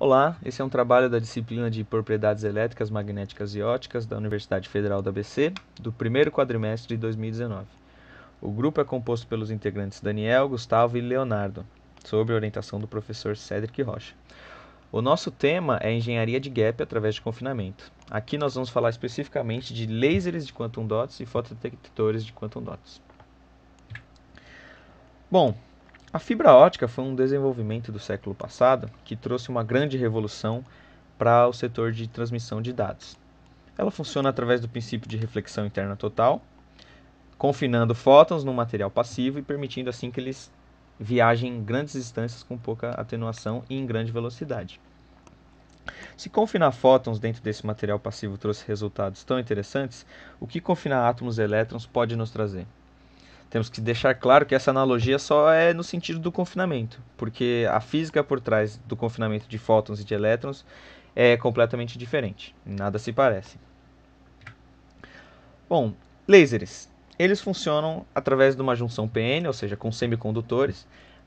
Olá, esse é um trabalho da disciplina de Propriedades Elétricas, Magnéticas e Óticas da Universidade Federal do ABC, do primeiro quadrimestre de 2019. O grupo é composto pelos integrantes Daniel, Gustavo e Leonardo, sob a orientação do professor Cédric Rocha. O nosso tema é engenharia de gap através de confinamento. Aqui nós vamos falar especificamente de lasers de quantum dots e fotodetectores de quantum dots. Bom, a fibra ótica foi um desenvolvimento do século passado que trouxe uma grande revolução para o setor de transmissão de dados. Ela funciona através do princípio de reflexão interna total, confinando fótons num material passivo e permitindo assim que eles viajem grandes distâncias com pouca atenuação e em grande velocidade. Se confinar fótons dentro desse material passivo trouxe resultados tão interessantes, o que confinar átomos e elétrons pode nos trazer? Temos que deixar claro que essa analogia só é no sentido do confinamento, porque a física por trás do confinamento de fótons e de elétrons é completamente diferente, nada se parece. Bom, lasers. Eles funcionam através de uma junção PN, ou seja, com semicondutores,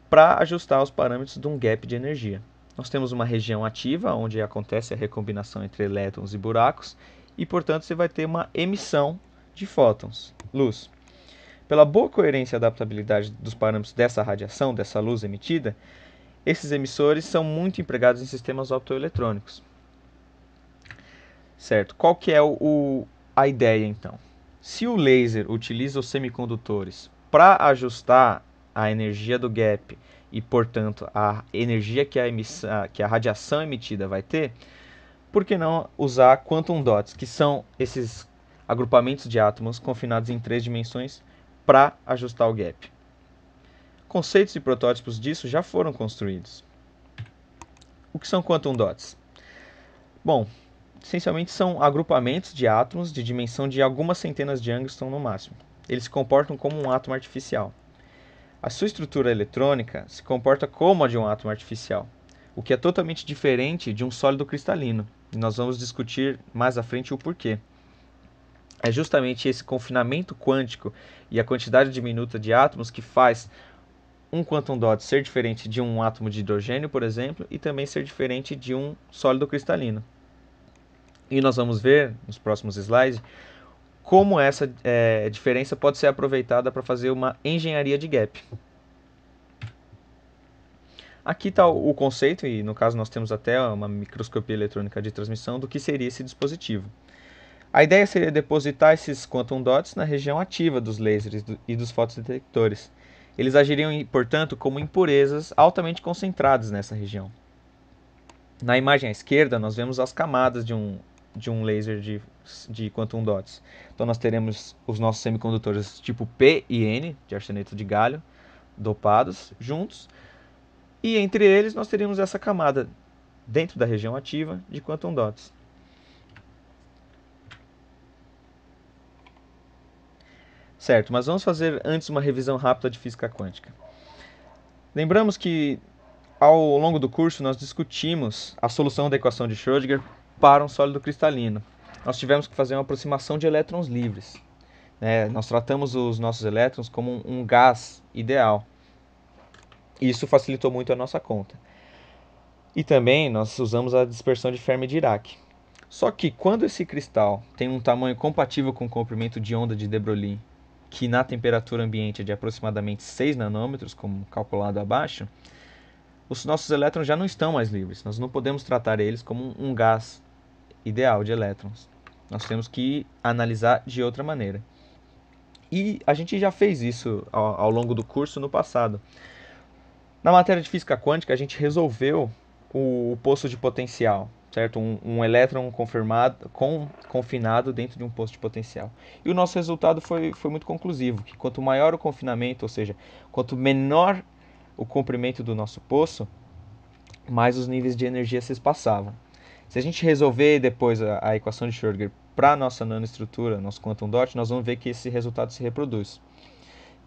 para ajustar os parâmetros de um gap de energia. Nós temos uma região ativa, onde acontece a recombinação entre elétrons e buracos, e, portanto, você vai ter uma emissão de fótons, luz. Pela boa coerência e adaptabilidade dos parâmetros dessa radiação, dessa luz emitida, esses emissores são muito empregados em sistemas optoeletrônicos. Certo? Qual que é a ideia, então? Se o laser utiliza os semicondutores para ajustar a energia do gap e, portanto, a energia que a radiação emitida vai ter, por que não usar quantum dots, que são esses agrupamentos de átomos confinados em 3 dimensões para ajustar o gap? Conceitos e protótipos disso já foram construídos. O que são quantum dots? Bom, essencialmente são agrupamentos de átomos de dimensão de algumas centenas de angstroms no máximo. Eles se comportam como um átomo artificial. A sua estrutura eletrônica se comporta como a de um átomo artificial, o que é totalmente diferente de um sólido cristalino. E nós vamos discutir mais à frente o porquê. É justamente esse confinamento quântico e a quantidade diminuta de átomos que faz um quantum dot ser diferente de um átomo de hidrogênio, por exemplo, e também ser diferente de um sólido cristalino. E nós vamos ver nos próximos slides como essa diferença pode ser aproveitada para fazer uma engenharia de gap. Aqui está o conceito, e no caso nós temos até uma microscopia eletrônica de transmissão do que seria esse dispositivo. A ideia seria depositar esses quantum dots na região ativa dos lasers e dos fotodetectores. Eles agiriam, portanto, como impurezas altamente concentradas nessa região. Na imagem à esquerda, nós vemos as camadas de um laser de quantum dots. Então, nós teremos os nossos semicondutores tipo P e N, de arseneto de galho, dopados, juntos. E entre eles, nós teríamos essa camada, dentro da região ativa, de quantum dots. Certo, mas vamos fazer antes uma revisão rápida de física quântica. Lembramos que ao longo do curso nós discutimos a solução da equação de Schrödinger para um sólido cristalino. Nós tivemos que fazer uma aproximação de elétrons livres. Nós tratamos os nossos elétrons como um gás ideal. E isso facilitou muito a nossa conta. E também nós usamos a dispersão de Fermi-Dirac. Só que quando esse cristal tem um tamanho compatível com o comprimento de onda de de Broglie, que na temperatura ambiente é de aproximadamente 6 nanômetros, como calculado abaixo, os nossos elétrons já não estão mais livres. Nós não podemos tratar eles como um gás ideal de elétrons. Nós temos que analisar de outra maneira. E a gente já fez isso ao longo do curso no passado. Na matéria de física quântica, a gente resolveu o poço de potencial, certo? Um elétron confinado dentro de um poço de potencial. E o nosso resultado foi muito conclusivo, que quanto maior o confinamento, ou seja, quanto menor o comprimento do nosso poço, mais os níveis de energia se espaçavam. Se a gente resolver depois a equação de Schrödinger para a nossa nanoestrutura, nosso quantum dot, nós vamos ver que esse resultado se reproduz,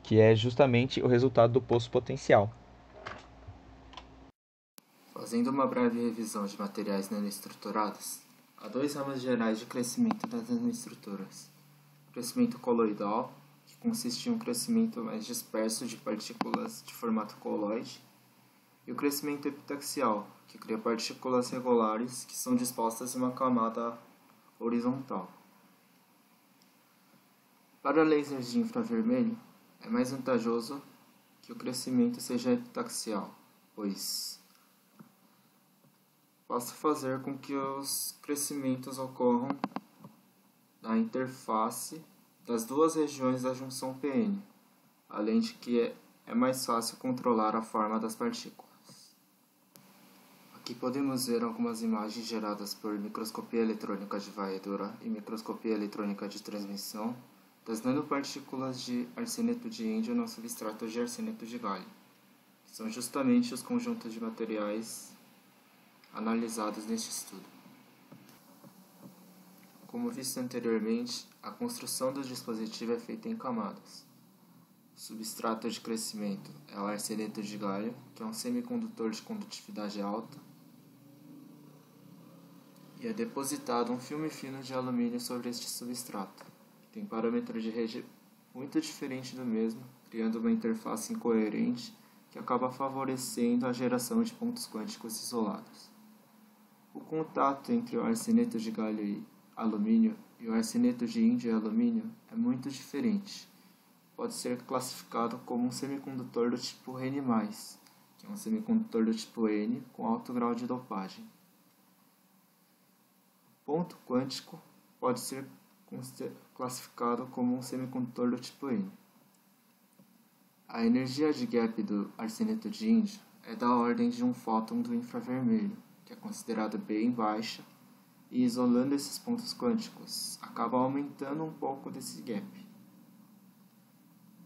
que é justamente o resultado do poço potencial. Fazendo uma breve revisão de materiais nanoestruturados, há 2 ramas gerais de crescimento das nanoestruturas. O crescimento coloidal, que consiste em um crescimento mais disperso de partículas de formato coloide, E o crescimento epitaxial, que cria partículas regulares que são dispostas em uma camada horizontal. Para lasers de infravermelho, é mais vantajoso que o crescimento seja epitaxial, pois basta fazer com que os crescimentos ocorram na interface das duas regiões da junção PN, além de que é mais fácil controlar a forma das partículas. Aqui podemos ver algumas imagens geradas por microscopia eletrônica de varredura e microscopia eletrônica de transmissão das nanopartículas de arseneto de índio no substrato de arseneto de galho, que são justamente os conjuntos de materiais analisados neste estudo. Como visto anteriormente, a construção do dispositivo é feita em camadas. O substrato de crescimento é o arseneto de galho, que é um semicondutor de condutividade alta, e é depositado um filme fino de alumínio sobre este substrato, que tem parâmetro de rede muito diferente do mesmo, criando uma interface incoerente que acaba favorecendo a geração de pontos quânticos isolados. O contato entre o arseneto de galho e alumínio e o arseneto de índio e alumínio é muito diferente. Pode ser classificado como um semicondutor do tipo N+, que é um semicondutor do tipo N com alto grau de dopagem. O ponto quântico pode ser classificado como um semicondutor do tipo N. A energia de gap do arseneto de índio é da ordem de um fóton do infravermelho, que é considerado bem baixa, e isolando esses pontos quânticos, acaba aumentando um pouco desse gap.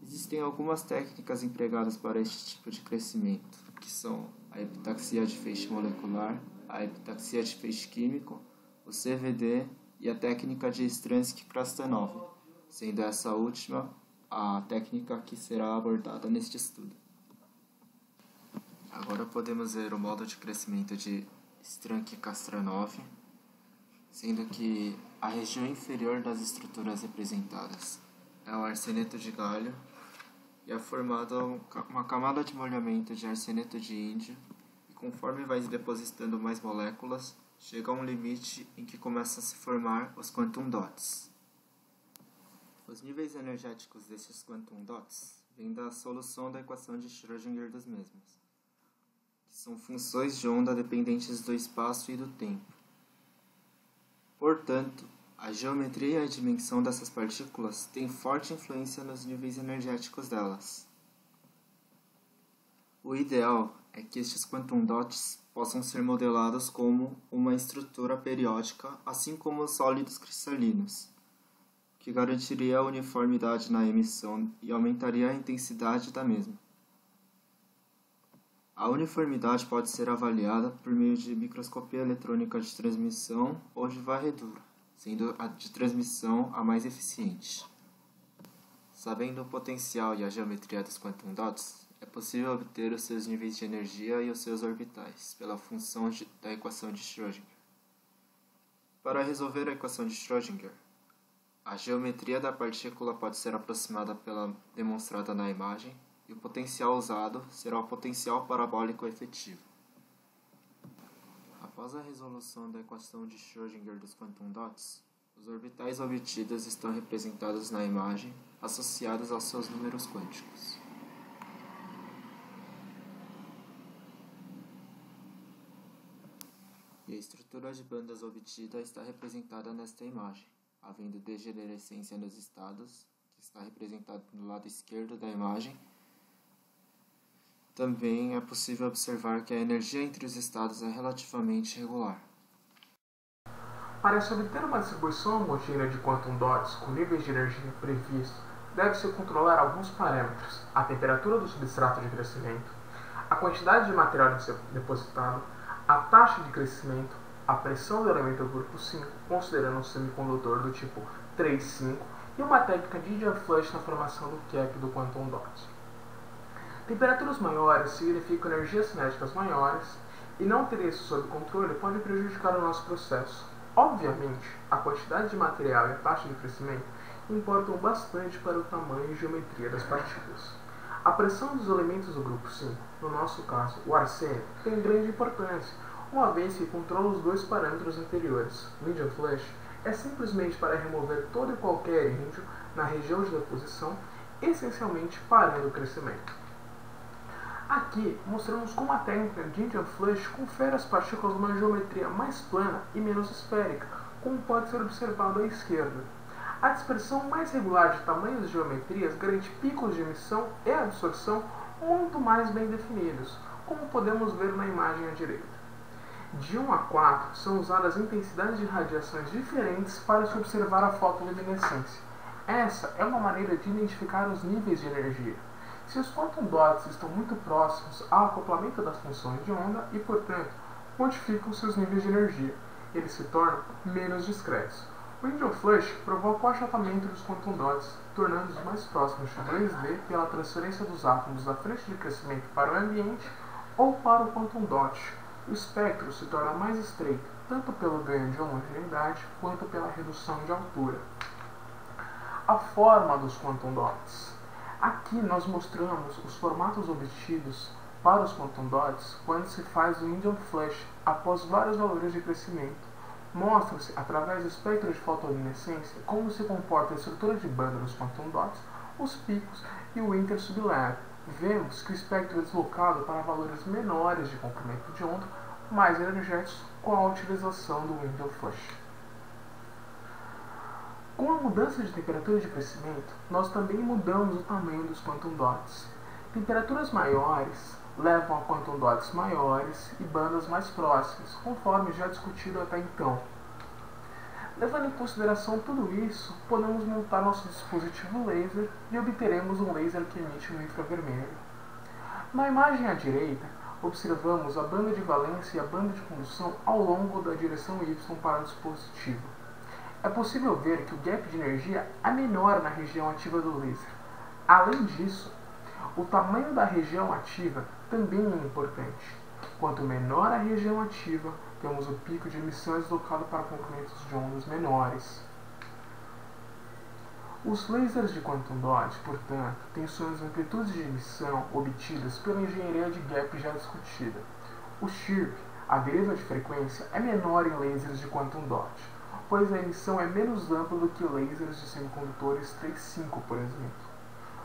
Existem algumas técnicas empregadas para este tipo de crescimento, que são a epitaxia de feixe molecular, a epitaxia de feixe químico, o CVD e a técnica de Stransky-Krastanov, sendo essa última a técnica que será abordada neste estudo. Agora podemos ver o modo de crescimento de Stransky-Krastanov, sendo que a região inferior das estruturas representadas é o arseneto de galho e é formada uma camada de molhamento de arseneto de índio, e conforme vai depositando mais moléculas, chega a um limite em que começam a se formar os quantum dots. Os níveis energéticos desses quantum dots vêm da solução da equação de Schrödinger dos mesmos, que são funções de onda dependentes do espaço e do tempo. Portanto, a geometria e a dimensão dessas partículas têm forte influência nos níveis energéticos delas. O ideal é que estes quantum dots possam ser modelados como uma estrutura periódica, assim como os sólidos cristalinos, que garantiria a uniformidade na emissão e aumentaria a intensidade da mesma. A uniformidade pode ser avaliada por meio de microscopia eletrônica de transmissão ou de varredura, sendo a de transmissão a mais eficiente. Sabendo o potencial e a geometria dos quantum dots, é possível obter os seus níveis de energia e os seus orbitais pela função da equação de Schrödinger. Para resolver a equação de Schrödinger, a geometria da partícula pode ser aproximada pela demonstrada na imagem, e o potencial usado será o potencial parabólico efetivo. Após a resolução da equação de Schrödinger dos quantum dots, os orbitais obtidos estão representados na imagem, associados aos seus números quânticos. E a estrutura de bandas obtida está representada nesta imagem, havendo degenerescência nos estados, que está representado no lado esquerdo da imagem. Também é possível observar que a energia entre os estados é relativamente regular. Para se obter uma distribuição homogênea de quantum dots com níveis de energia previstos, deve-se controlar alguns parâmetros: a temperatura do substrato de crescimento, a quantidade de material depositado, a taxa de crescimento, a pressão do elemento grupo 5, considerando um semicondutor do tipo 3,5, e uma técnica de Idiot Flush na formação do gap do quantum dot. Temperaturas maiores significam energias cinéticas maiores, e não ter isso sob controle pode prejudicar o nosso processo. Obviamente, a quantidade de material e a taxa de crescimento importam bastante para o tamanho e geometria das partículas. A pressão dos elementos do grupo 5, no nosso caso o arsênio, tem grande importância, uma vez que controla os dois parâmetros anteriores. O Indian Flush é simplesmente para remover todo e qualquer índio na região de deposição, essencialmente parando o crescimento. Aqui mostramos como a técnica de Indian Flush confere às partículas uma geometria mais plana e menos esférica, como pode ser observado à esquerda. A dispersão mais regular de tamanhos e geometrias garante picos de emissão e absorção muito mais bem definidos, como podemos ver na imagem à direita. De 1 a 4 são usadas intensidades de radiações diferentes para se observar a fotoluminescência. Essa é uma maneira de identificar os níveis de energia. Se os quantum dots estão muito próximos ao acoplamento das funções de onda e, portanto, modificam seus níveis de energia, eles se tornam menos discretos. O Indian Flush provoca o achatamento dos quantum dots, tornando-os mais próximos de 2D pela transferência dos átomos da frente de crescimento para o ambiente ou para o quantum dot. O espectro se torna mais estreito, tanto pelo ganho de homogeneidade quanto pela redução de altura. A forma dos quantum dots. Aqui nós mostramos os formatos obtidos para os quantum dots quando se faz o Indian Flush após vários valores de crescimento. Mostra-se, através do espectro de fotoluminescência, como se comporta a estrutura de banda dos quantum dots, os picos e o intersublevo. Vemos que o espectro é deslocado para valores menores de comprimento de onda, mais energéticos, com a utilização do Indian Flush. Com a mudança de temperatura de crescimento, nós também mudamos o tamanho dos quantum dots. Temperaturas maiores levam a quantum dots maiores e bandas mais próximas, conforme já discutido até então. Levando em consideração tudo isso, podemos montar nosso dispositivo laser e obteremos um laser que emite no infravermelho. Na imagem à direita, observamos a banda de valência e a banda de condução ao longo da direção Y para o dispositivo. É possível ver que o gap de energia é menor na região ativa do laser. Além disso, o tamanho da região ativa também é importante. Quanto menor a região ativa, temos o pico de emissão deslocado para comprimentos de ondas menores. Os lasers de quantum dot, portanto, têm suas amplitudes de emissão obtidas pela engenharia de gap já discutida. O chirp, a deriva de frequência, é menor em lasers de quantum dot, pois a emissão é menos ampla do que lasers de semicondutores 3,5, por exemplo.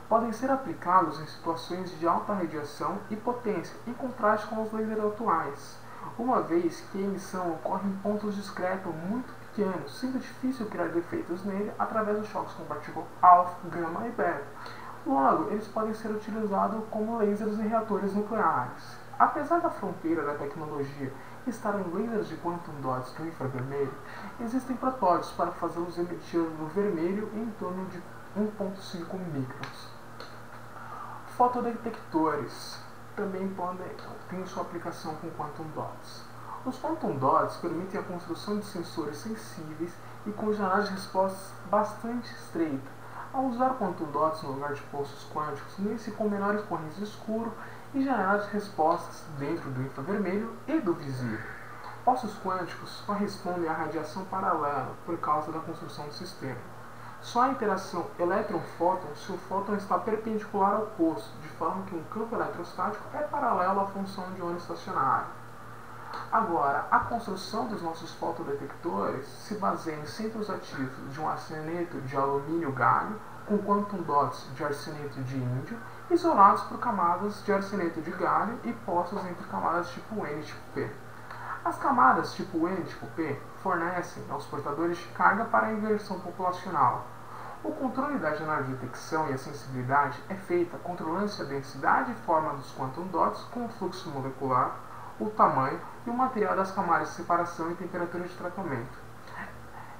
Podem ser aplicados em situações de alta radiação e potência, em contraste com os lasers atuais, uma vez que a emissão ocorre em pontos discretos muito pequenos, sendo difícil criar defeitos nele através dos choques com partículas alfa, gama e beta. Logo, eles podem ser utilizados como lasers em reatores nucleares. Apesar da fronteira da tecnologia estar em lasers de quantum dots do infravermelho, existem protótipos para fazê-los emitir no vermelho em torno de 1,5 microns. Fotodetectores também têm sua aplicação com quantum dots. Os quantum dots permitem a construção de sensores sensíveis e com janelas de respostas bastante estreitas. Ao usar quantum dots no lugar de pulsos quânticos, unir-se com menores correntes de escuro e janelas de respostas dentro do infravermelho e do visível. Pulsos quânticos correspondem à radiação paralela por causa da construção do sistema. Só a interação elétron-fóton se o fóton está perpendicular ao posto, de forma que um campo eletrostático é paralelo à função de onda estacionária. Agora, a construção dos nossos fotodetectores se baseia em centros ativos de um arseneto de alumínio-galho com quantum dots de arseneto de índio, isolados por camadas de arseneto de galho e postos entre camadas tipo N e tipo P. As camadas tipo N e tipo P fornecem aos portadores de carga para a inversão populacional. O controle da janela de detecção e a sensibilidade é feita controlando-se a densidade e forma dos quantum dots com o fluxo molecular, o tamanho e o material das camadas de separação e temperatura de tratamento.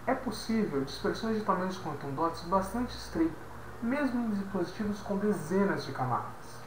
É possível dispersões de tamanhos quantum dots bastante estreitas, mesmo em dispositivos com dezenas de camadas.